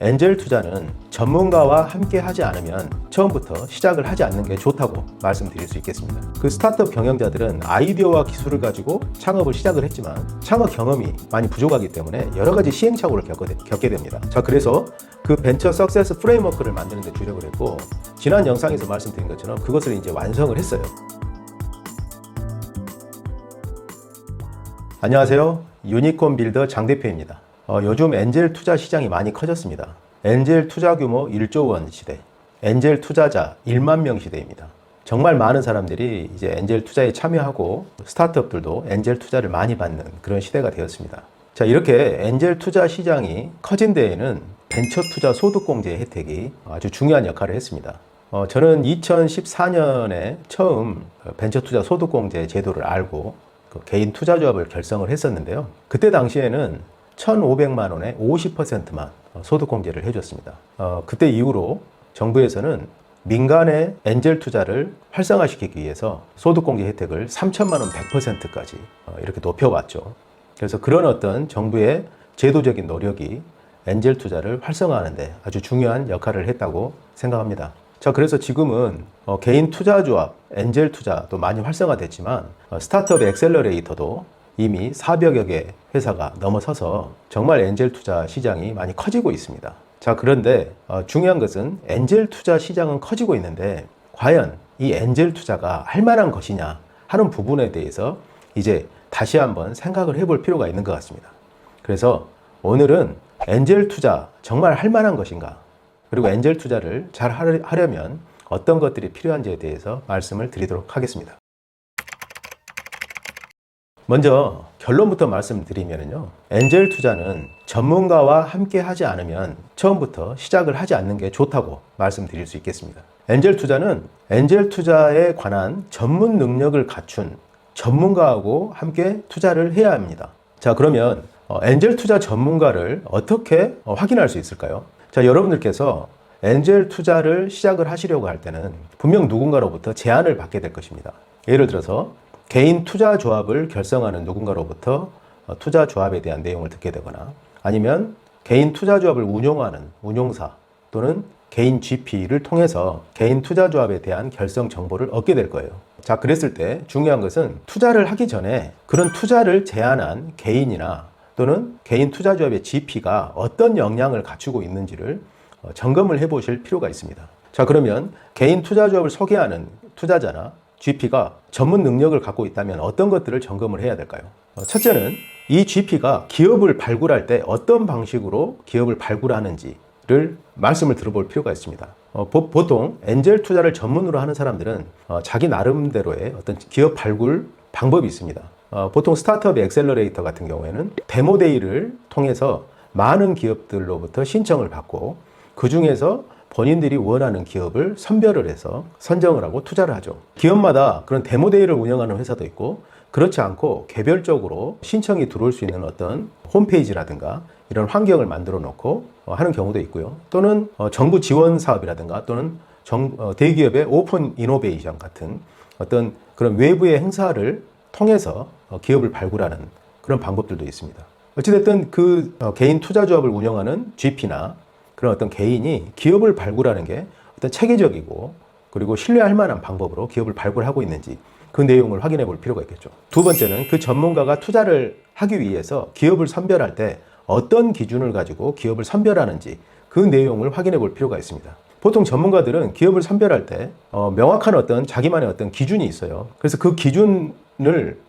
엔젤 투자는 전문가와 함께 하지 않으면 처음부터 시작을 하지 않는 게 좋다고 말씀드릴 수 있겠습니다. 그 스타트업 경영자들은 아이디어와 기술을 가지고 창업을 시작을 했지만 창업 경험이 많이 부족하기 때문에 여러 가지 시행착오를 겪게 됩니다. 자, 그래서 그 벤처 석세스 프레임워크를 만드는 데 주력을 했고, 지난 영상에서 말씀드린 것처럼 그것을 이제 완성을 했어요. 안녕하세요. 유니콘 빌더 장 대표입니다. 요즘 엔젤 투자 시장이 많이 커졌습니다. 엔젤 투자 규모 1조 원 시대, 엔젤 투자자 1만 명 시대입니다. 정말 많은 사람들이 이제 엔젤 투자에 참여하고 스타트업들도 엔젤 투자를 많이 받는 그런 시대가 되었습니다. 자, 이렇게 엔젤 투자 시장이 커진 데에는 벤처 투자 소득공제 혜택이 아주 중요한 역할을 했습니다. 저는 2014년에 처음 벤처 투자 소득공제 제도를 알고 개인 투자조합을 결성을 했었는데요. 그때 당시에는 1,500만 원에 50%만 소득공제를 해줬습니다. 그때 이후로 정부에서는 민간의 엔젤 투자를 활성화시키기 위해서 소득공제 혜택을 3,000만 원 100%까지 이렇게 높여왔죠. 그래서 그런 어떤 정부의 제도적인 노력이 엔젤 투자를 활성화하는 데 아주 중요한 역할을 했다고 생각합니다. 자, 그래서 지금은 개인 투자조합, 엔젤 투자도 많이 활성화됐지만 스타트업 엑셀러레이터도 이미 400여 개 회사가 넘어서서 정말 엔젤 투자 시장이 많이 커지고 있습니다. 자, 그런데 중요한 것은 엔젤 투자 시장은 커지고 있는데 과연 이 엔젤 투자가 할 만한 것이냐 하는 부분에 대해서 이제 다시 한번 생각을 해볼 필요가 있는 것 같습니다. 그래서 오늘은 엔젤 투자 정말 할 만한 것인가, 그리고 엔젤 투자를 잘 하려면 어떤 것들이 필요한지에 대해서 말씀을 드리도록 하겠습니다. 먼저 결론부터 말씀드리면요, 엔젤 투자는 전문가와 함께 하지 않으면 처음부터 시작을 하지 않는 게 좋다고 말씀드릴 수 있겠습니다. 엔젤 투자는 엔젤 투자에 관한 전문 능력을 갖춘 전문가하고 함께 투자를 해야 합니다. 자, 그러면 엔젤 투자 전문가를 어떻게 확인할 수 있을까요? 자, 여러분들께서 엔젤 투자를 시작을 하시려고 할 때는 분명 누군가로부터 제안을 받게 될 것입니다. 예를 들어서 개인 투자 조합을 결성하는 누군가로부터 투자 조합에 대한 내용을 듣게 되거나, 아니면 개인 투자 조합을 운용하는 운용사 또는 개인 GP를 통해서 개인 투자 조합에 대한 결성 정보를 얻게 될 거예요. 자, 그랬을 때 중요한 것은 투자를 하기 전에 그런 투자를 제안한 개인이나 또는 개인 투자 조합의 GP가 어떤 역량을 갖추고 있는지를 점검을 해 보실 필요가 있습니다. 자, 그러면 개인 투자 조합을 소개하는 투자자나 GP가 전문 능력을 갖고 있다면 어떤 것들을 점검을 해야 될까요? 첫째는 이 GP가 기업을 발굴할 때 어떤 방식으로 기업을 발굴하는지를 말씀을 들어볼 필요가 있습니다. 보통 엔젤 투자를 전문으로 하는 사람들은 자기 나름대로의 어떤 기업 발굴 방법이 있습니다. 보통 스타트업 엑셀러레이터 같은 경우에는 데모데이를 통해서 많은 기업들로부터 신청을 받고 그 중에서 본인들이 원하는 기업을 선별을 해서 선정을 하고 투자를 하죠. 기업마다 그런 데모데이를 운영하는 회사도 있고, 그렇지 않고 개별적으로 신청이 들어올 수 있는 어떤 홈페이지라든가 이런 환경을 만들어 놓고 하는 경우도 있고요. 또는 정부 지원 사업이라든가 또는 대기업의 오픈 이노베이션 같은 어떤 그런 외부의 행사를 통해서 기업을 발굴하는 그런 방법들도 있습니다. 어찌됐든 그 개인 투자조합을 운영하는 GP나 그런 어떤 개인이 기업을 발굴하는 게 어떤 체계적이고 그리고 신뢰할 만한 방법으로 기업을 발굴하고 있는지 그 내용을 확인해 볼 필요가 있겠죠. 두 번째는 그 전문가가 투자를 하기 위해서 기업을 선별할 때 어떤 기준을 가지고 기업을 선별하는지 그 내용을 확인해 볼 필요가 있습니다. 보통 전문가들은 기업을 선별할 때 명확한 어떤 자기만의 어떤 기준이 있어요. 그래서 그 기준을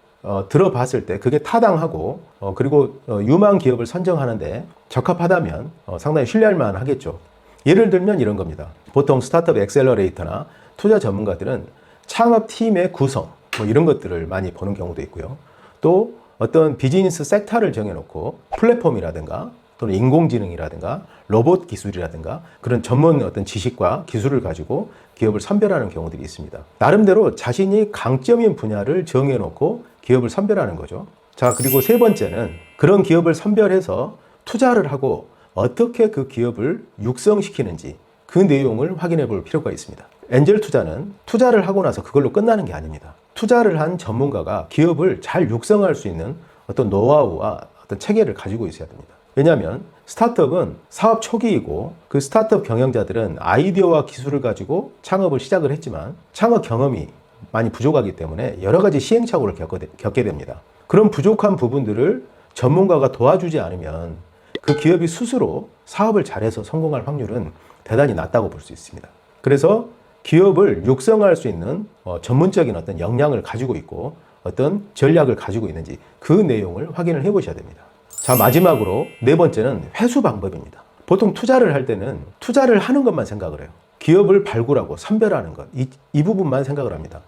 들어봤을 때 그게 타당하고 그리고 유망 기업을 선정하는데 적합하다면 상당히 신뢰할 만하겠죠. 예를 들면 이런 겁니다. 보통 스타트업 엑셀러레이터나 투자 전문가들은 창업팀의 구성 이런 것들을 많이 보는 경우도 있고요. 또 어떤 비즈니스 섹터를 정해놓고 플랫폼이라든가 또는 인공지능이라든가 로봇 기술이라든가 그런 전문 어떤 지식과 기술을 가지고 기업을 선별하는 경우들이 있습니다. 나름대로 자신이 강점인 분야를 정해놓고 기업을 선별하는 거죠. 자, 그리고 세 번째는 그런 기업을 선별해서 투자를 하고 어떻게 그 기업을 육성시키는지 그 내용을 확인해 볼 필요가 있습니다. 엔젤 투자는 투자를 하고 나서 그걸로 끝나는 게 아닙니다. 투자를 한 전문가가 기업을 잘 육성할 수 있는 어떤 노하우와 어떤 체계를 가지고 있어야 됩니다. 왜냐하면 스타트업은 사업 초기이고 그 스타트업 경영자들은 아이디어와 기술을 가지고 창업을 시작을 했지만 창업 경험이 많이 부족하기 때문에 여러 가지 시행착오를 겪게 됩니다. 그런 부족한 부분들을 전문가가 도와주지 않으면 그 기업이 스스로 사업을 잘해서 성공할 확률은 대단히 낮다고 볼 수 있습니다. 그래서 기업을 육성할 수 있는 전문적인 어떤 역량을 가지고 있고 어떤 전략을 가지고 있는지 그 내용을 확인을 해 보셔야 됩니다. 자, 마지막으로 네 번째는 회수 방법입니다. 보통 투자를 할 때는 투자를 하는 것만 생각을 해요. 기업을 발굴하고 선별하는 것, 이 부분만 생각을 합니다.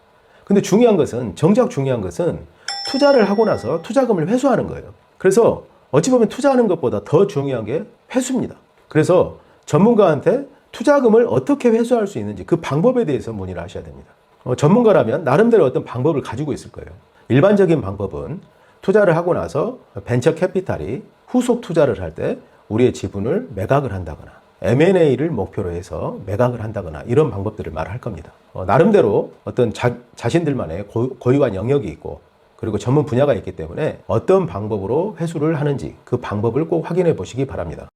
근데 정작 중요한 것은 투자를 하고 나서 투자금을 회수하는 거예요. 그래서 어찌 보면 투자하는 것보다 더 중요한 게 회수입니다. 그래서 전문가한테 투자금을 어떻게 회수할 수 있는지 그 방법에 대해서 문의를 하셔야 됩니다. 전문가라면 나름대로 어떤 방법을 가지고 있을 거예요. 일반적인 방법은 투자를 하고 나서 벤처 캐피탈이 후속 투자를 할 때 우리의 지분을 매각을 한다거나 M&A를 목표로 해서 매각을 한다거나 이런 방법들을 말할 겁니다. 나름대로 어떤 자신들만의 고유한 영역이 있고 그리고 전문 분야가 있기 때문에 어떤 방법으로 회수를 하는지 그 방법을 꼭 확인해 보시기 바랍니다.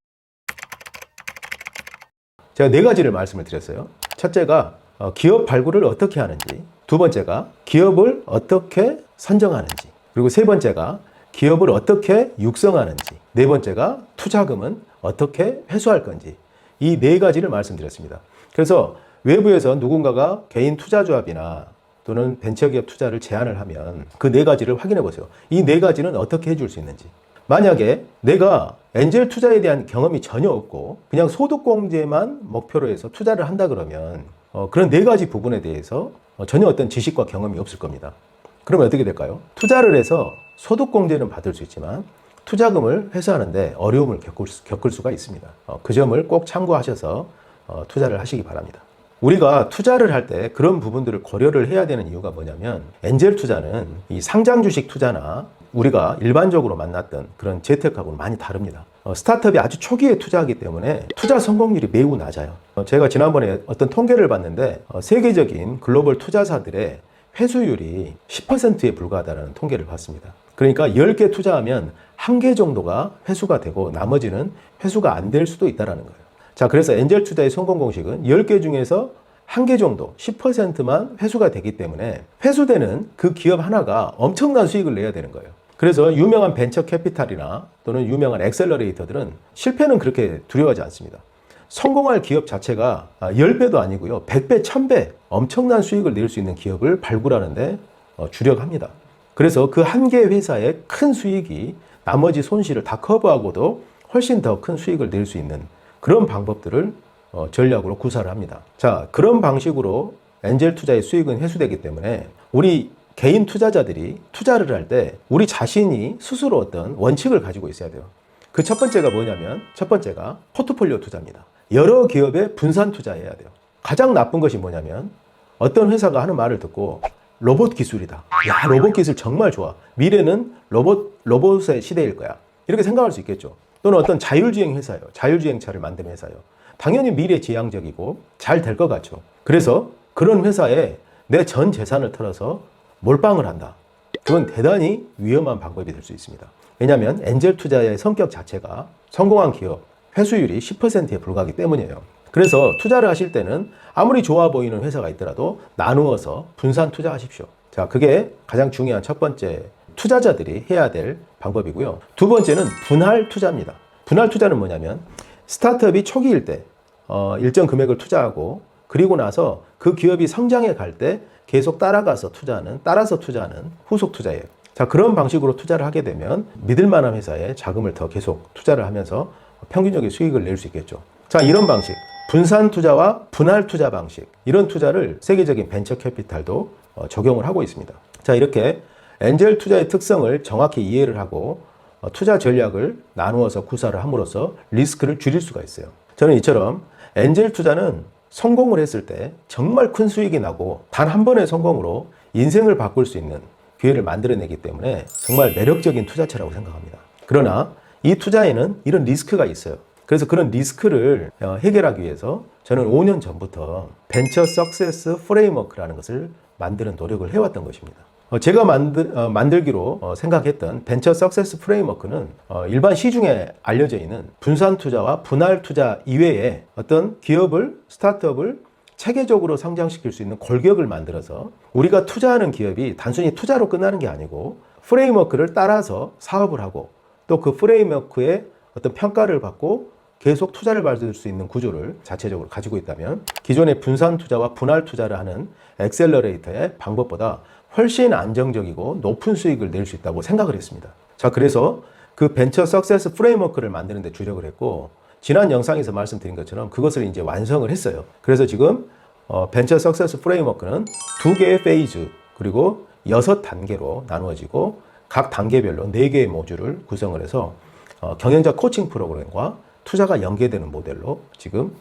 제가 네 가지를 말씀을 드렸어요. 첫째가 기업 발굴을 어떻게 하는지, 두 번째가 기업을 어떻게 선정하는지, 그리고 세 번째가 기업을 어떻게 육성하는지, 네 번째가 투자금은 어떻게 회수할 건지, 이 네 가지를 말씀드렸습니다. 그래서 외부에서 누군가가 개인 투자조합이나 또는 벤처기업 투자를 제안을 하면 그 네 가지를 확인해 보세요. 이 네 가지는 어떻게 해줄 수 있는지. 만약에 내가 엔젤 투자에 대한 경험이 전혀 없고 그냥 소득공제만 목표로 해서 투자를 한다 그러면 그런 네 가지 부분에 대해서 전혀 어떤 지식과 경험이 없을 겁니다. 그러면 어떻게 될까요? 투자를 해서 소득공제는 받을 수 있지만 투자금을 회수하는데 어려움을 겪을 수가 있습니다. 그 점을 꼭 참고하셔서 투자를 하시기 바랍니다. 우리가 투자를 할 때 그런 부분들을 고려를 해야 되는 이유가 뭐냐면 엔젤 투자는 이 상장 주식 투자나 우리가 일반적으로 만났던 그런 재테크하고는 많이 다릅니다. 스타트업이 아주 초기에 투자하기 때문에 투자 성공률이 매우 낮아요. 제가 지난번에 어떤 통계를 봤는데 세계적인 글로벌 투자사들의 회수율이 10%에 불과하다는 통계를 봤습니다. 그러니까 10개 투자하면 1개 정도가 회수가 되고 나머지는 회수가 안 될 수도 있다는 거예요. 자, 그래서 엔젤 투자의 성공 공식은 10개 중에서 1개 정도, 10%만 회수가 되기 때문에 회수되는 그 기업 하나가 엄청난 수익을 내야 되는 거예요. 그래서 유명한 벤처 캐피탈이나 또는 유명한 엑셀러레이터들은 실패는 그렇게 두려워하지 않습니다. 성공할 기업 자체가 10배도 아니고요. 100배, 1000배 엄청난 수익을 낼 수 있는 기업을 발굴하는데 주력합니다. 그래서 그 한 개 회사의 큰 수익이 나머지 손실을 다 커버하고도 훨씬 더 큰 수익을 낼 수 있는 그런 방법들을 전략으로 구사를 합니다. 자, 그런 방식으로 엔젤 투자의 수익은 회수되기 때문에 우리 개인 투자자들이 투자를 할 때 우리 자신이 스스로 어떤 원칙을 가지고 있어야 돼요. 그 첫 번째가 뭐냐면 첫 번째가 포트폴리오 투자입니다. 여러 기업에 분산 투자해야 돼요. 가장 나쁜 것이 뭐냐면 어떤 회사가 하는 말을 듣고 로봇 기술이다. 야, 로봇 기술 정말 좋아. 미래는 로봇의 시대일 거야. 이렇게 생각할 수 있겠죠. 또는 어떤 자율주행 회사예요. 자율주행차를 만드는 회사예요. 당연히 미래지향적이고 잘 될 것 같죠. 그래서 그런 회사에 내 전 재산을 털어서 몰빵을 한다. 그건 대단히 위험한 방법이 될 수 있습니다. 왜냐하면 엔젤 투자의 성격 자체가 성공한 기업 회수율이 10%에 불과하기 때문이에요. 그래서 투자를 하실 때는 아무리 좋아 보이는 회사가 있더라도 나누어서 분산 투자하십시오. 자, 그게 가장 중요한 첫 번째 투자자들이 해야 될 방법이고요. 두 번째는 분할 투자입니다. 분할 투자는 뭐냐면 스타트업이 초기일 때 일정 금액을 투자하고 그리고 나서 그 기업이 성장해 갈 때 계속 따라서 투자하는 후속 투자예요. 자, 그런 방식으로 투자를 하게 되면 믿을 만한 회사에 자금을 더 계속 투자를 하면서 평균적인 수익을 낼 수 있겠죠. 자, 이런 방식, 분산 투자와 분할 투자 방식, 이런 투자를 세계적인 벤처 캐피탈도 적용을 하고 있습니다. 자, 이렇게 엔젤 투자의 특성을 정확히 이해를 하고 투자 전략을 나누어서 구사를 함으로써 리스크를 줄일 수가 있어요. 저는 이처럼 엔젤 투자는 성공을 했을 때 정말 큰 수익이 나고 단 한 번의 성공으로 인생을 바꿀 수 있는 기회를 만들어내기 때문에 정말 매력적인 투자처라고 생각합니다. 그러나 이 투자에는 이런 리스크가 있어요. 그래서 그런 리스크를 해결하기 위해서 저는 5년 전부터 벤처 석세스 프레임워크라는 것을 만드는 노력을 해왔던 것입니다. 제가 만들기로 생각했던 벤처 석세스 프레임워크는 일반 시중에 알려져 있는 분산 투자와 분할 투자 이외에 어떤 기업을, 스타트업을 체계적으로 성장시킬 수 있는 골격을 만들어서 우리가 투자하는 기업이 단순히 투자로 끝나는 게 아니고 프레임워크를 따라서 사업을 하고 또 그 프레임워크의 어떤 평가를 받고 계속 투자를 받을 수 있는 구조를 자체적으로 가지고 있다면 기존의 분산 투자와 분할 투자를 하는 엑셀러레이터의 방법보다 훨씬 안정적이고 높은 수익을 낼 수 있다고 생각을 했습니다. 자, 그래서 그 벤처 석세스 프레임워크를 만드는 데 주력을 했고 지난 영상에서 말씀드린 것처럼 그것을 이제 완성을 했어요. 그래서 지금 벤처 석세스 프레임워크는 2개의 페이즈 그리고 6단계로 나누어지고 각 단계별로 4개의 모듈을 구성을 해서 경영자 코칭 프로그램과 투자가 연계되는 모델로 지금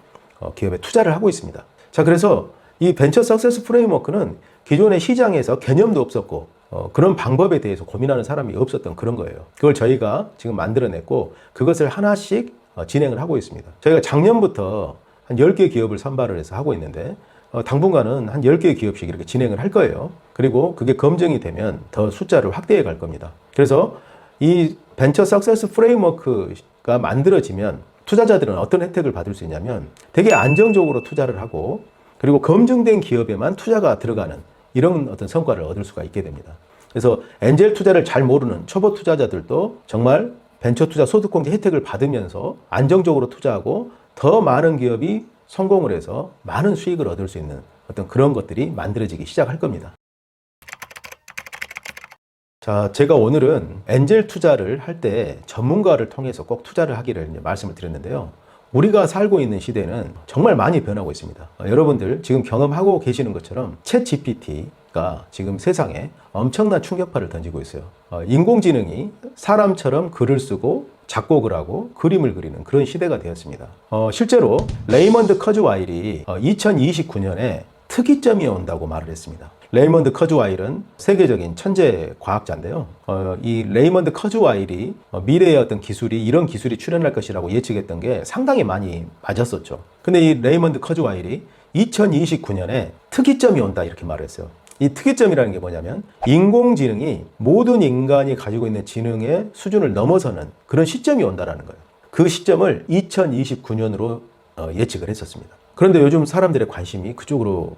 기업에 투자를 하고 있습니다. 자, 그래서 이 벤처 석세스 프레임워크는 기존의 시장에서 개념도 없었고 그런 방법에 대해서 고민하는 사람이 없었던 그런 거예요. 그걸 저희가 지금 만들어냈고 그것을 하나씩 진행을 하고 있습니다. 저희가 작년부터 한 10개 기업을 선발을 해서 하고 있는데 당분간은 한 10개의 기업씩 이렇게 진행을 할 거예요. 그리고 그게 검증이 되면 더 숫자를 확대해 갈 겁니다. 그래서 이 벤처 석세스 프레임워크가 만들어지면 투자자들은 어떤 혜택을 받을 수 있냐면 되게 안정적으로 투자를 하고 그리고 검증된 기업에만 투자가 들어가는 이런 어떤 성과를 얻을 수가 있게 됩니다. 그래서 엔젤 투자를 잘 모르는 초보 투자자들도 정말 벤처 투자 소득공제 혜택을 받으면서 안정적으로 투자하고 더 많은 기업이 성공을 해서 많은 수익을 얻을 수 있는 어떤 그런 것들이 만들어지기 시작할 겁니다. 자, 제가 오늘은 엔젤 투자를 할 때 전문가를 통해서 꼭 투자를 하기를 말씀을 드렸는데요. 우리가 살고 있는 시대는 정말 많이 변하고 있습니다. 여러분들 지금 경험하고 계시는 것처럼 챗 GPT가 지금 세상에 엄청난 충격파를 던지고 있어요. 인공지능이 사람처럼 글을 쓰고 작곡을 하고 그림을 그리는 그런 시대가 되었습니다. 실제로 레이먼드 커즈와일이 2029년에 특이점이 온다고 말을 했습니다. 레이먼드 커즈와일은 세계적인 천재 과학자인데요. 이 레이먼드 커즈와일이 미래의 어떤 기술이 이런 기술이 출현할 것이라고 예측했던 게 상당히 많이 맞았었죠. 근데 이 레이먼드 커즈와일이 2029년에 특이점이 온다 이렇게 말을 했어요. 이 특이점이라는 게 뭐냐면 인공지능이 모든 인간이 가지고 있는 지능의 수준을 넘어서는 그런 시점이 온다라는 거예요. 그 시점을 2029년으로 예측을 했었습니다. 그런데 요즘 사람들의 관심이 그쪽으로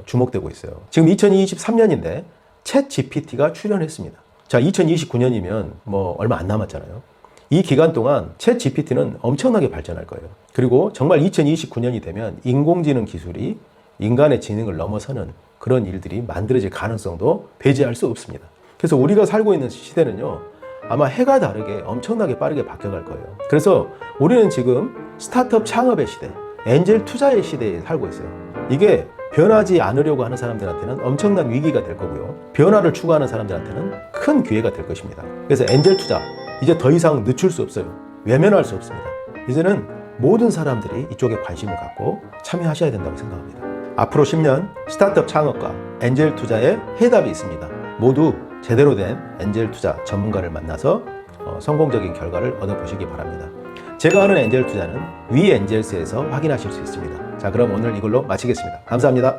주목되고 있어요. 지금 2023년인데 챗 GPT가 출현했습니다. 자, 2029년이면 뭐 얼마 안 남았잖아요. 이 기간 동안 챗 GPT는 엄청나게 발전할 거예요. 그리고 정말 2029년이 되면 인공지능 기술이 인간의 지능을 넘어서는 그런 일들이 만들어질 가능성도 배제할 수 없습니다. 그래서 우리가 살고 있는 시대는요, 아마 해가 다르게 엄청나게 빠르게 바뀌어갈 거예요. 그래서 우리는 지금 스타트업 창업의 시대, 엔젤 투자의 시대에 살고 있어요. 이게 변하지 않으려고 하는 사람들한테는 엄청난 위기가 될 거고요. 변화를 추구하는 사람들한테는 큰 기회가 될 것입니다. 그래서 엔젤 투자, 이제 더 이상 늦출 수 없어요. 외면할 수 없습니다. 이제는 모든 사람들이 이쪽에 관심을 갖고 참여하셔야 된다고 생각합니다. 앞으로 10년 스타트업 창업과 엔젤 투자에 해답이 있습니다. 모두 제대로 된 엔젤 투자 전문가를 만나서 성공적인 결과를 얻어보시기 바랍니다. 제가 하는 엔젤 투자는 위엔젤스에서 확인하실 수 있습니다. 자, 그럼 오늘 이걸로 마치겠습니다. 감사합니다.